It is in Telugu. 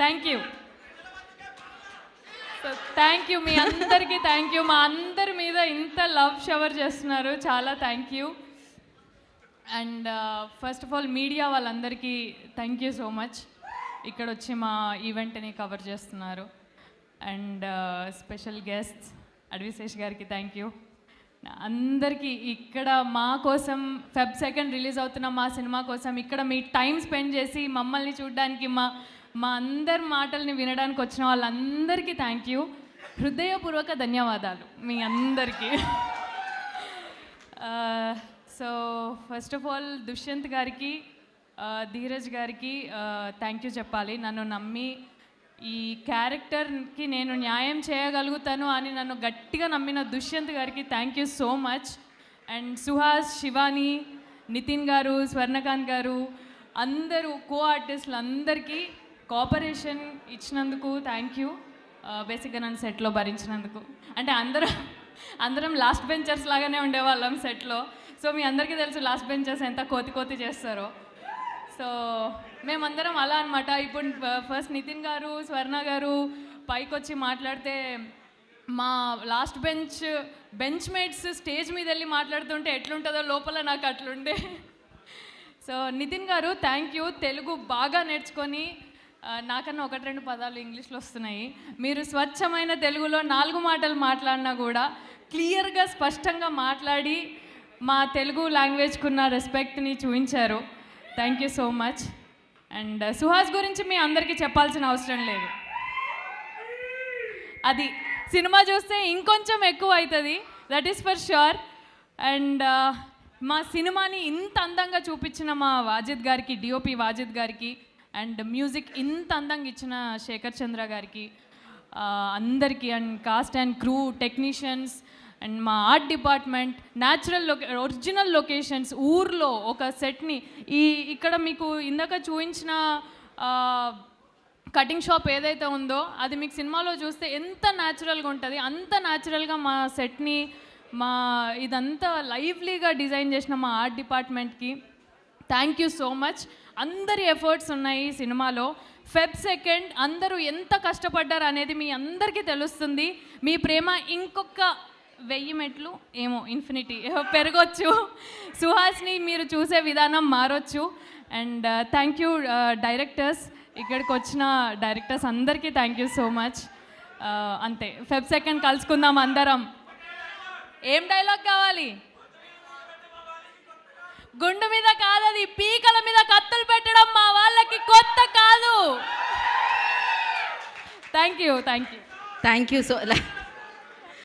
Thank you. So thank you మీ అందరికీ, థ్యాంక్ యూ. మా అందరి మీద ఇంత లవ్ షవర్ చేస్తున్నారు, చాలా thank you. And first of all media వాళ్ళందరికీ థ్యాంక్ యూ సో మచ్. ఇక్కడ వచ్చి మా ఈవెంట్ని కవర్ చేస్తున్నారు. అండ్ స్పెషల్ గెస్ట్స్ అడ్విశేష్ గారికి థ్యాంక్ యూ. అందరికీ ఇక్కడ మా కోసం Feb 2 రిలీజ్ అవుతున్న మా సినిమా కోసం ఇక్కడ మీ టైం స్పెండ్ చేసి మమ్మల్ని చూడడానికి మా అందరి మాటల్ని వినడానికి వచ్చిన వాళ్ళందరికీ థ్యాంక్ యూ. హృదయపూర్వక ధన్యవాదాలు మీ అందరికీ. So first of all Dushyant గారికి, ధీరజ్ గారికి థ్యాంక్ యూ చెప్పాలి. నన్ను నమ్మి ఈ క్యారెక్టర్కి నేను న్యాయం చేయగలుగుతాను అని నన్ను గట్టిగా నమ్మిన దుష్యంత్ గారికి thank you so much. And Suhas, Shivani, Nitin garu, Swarnakanth గారు, అందరూ కో ఆర్టిస్టులు అందరికీ కోఆపరేషన్ ఇచ్చినందుకు థ్యాంక్ యూ. బేసిక్గా నన్ను సెట్లో భరించినందుకు. అంటే అందరం లాస్ట్ బెంచర్స్ లాగానే ఉండేవాళ్ళం సెట్లో. సో మీ అందరికీ తెలుసు లాస్ట్ బెంచర్స్ ఎంత కోతి చేస్తారో. సో మేమందరం అలా అనమాట. ఇప్పుడు ఫస్ట్ నితిన్ గారు, స్వర్ణ గారు పైకి వచ్చి మాట్లాడితే మా లాస్ట్ బెంచ్ మేట్స్ స్టేజ్ మీద వెళ్ళి మాట్లాడుతుంటే ఎట్లుంటుందో లోపల నాకు అట్లుండే. సో నితిన్ గారు థ్యాంక్ యూ. తెలుగు బాగా నేర్చుకొని నాకన్నా 1-2 పదాలు ఇంగ్లీష్లో వస్తున్నాయి. మీరు స్వచ్ఛమైన తెలుగులో 4 మాటలు మాట్లాడినా కూడా క్లియర్గా స్పష్టంగా మాట్లాడి మా తెలుగు లాంగ్వేజ్కున్న రెస్పెక్ట్ని చూపించారు. Thank you so much. And Suhas గురించి మీ అందరికీ చెప్పాల్సిన అవసరం లేదు. అది సినిమా చూస్తే ఇంకొంచెం ఎక్కువ అవుతుంది, that is for sure. And మా సినిమాని ఇంత అందంగా చూపించిన మా వాజిద్ గారికి, డిఓపి వాజిద్ గారికి, అండ్ మ్యూజిక్ ఇంత అందంగా ఇచ్చిన శేఖర్ చంద్ర గారికి, అందరికీ, and cost and crew, technicians, and మా ఆర్ట్ డిపార్ట్మెంట్, ఒరిజినల్ లొకేషన్స్, ఊర్లో ఒక సెట్ని ఇక్కడ మీకు ఇందాక చూపించిన కటింగ్ షాప్ ఏదైతే ఉందో అది మీకు సినిమాలో చూస్తే ఎంత న్యాచురల్గా ఉంటుంది, అంత న్యాచురల్గా మా సెట్ని ఇదంతా లైవ్లీగా డిజైన్ చేసిన మా ఆర్ట్ డిపార్ట్మెంట్కి థ్యాంక్ యూ సో మచ్. అందరి ఎఫర్ట్స్ ఉన్నాయి సినిమాలో. Feb 2 అందరూ ఎంత కష్టపడ్డారు అనేది మీ అందరికీ తెలుస్తుంది. మీ ప్రేమ ఇంకొక 1000 మెట్లు ఏమో ఇన్ఫినిటీ పెరగొచ్చు. సుహాస్ని మీరు చూసే విధానం మారొచ్చు. అండ్ థ్యాంక్ యూ డైరెక్టర్స్, ఇక్కడికి వచ్చిన డైరెక్టర్స్ అందరికీ థ్యాంక్ యూ సో మచ్. అంతే, Feb 2 కలుసుకుందాం అందరం. ఏం డైలాగ్ కావాలి? గుండు మీద కాదది, పీకల మీద కత్తులు పెట్టడం మా వాళ్ళకి కొత్త కాదు. Thank you. Thank you so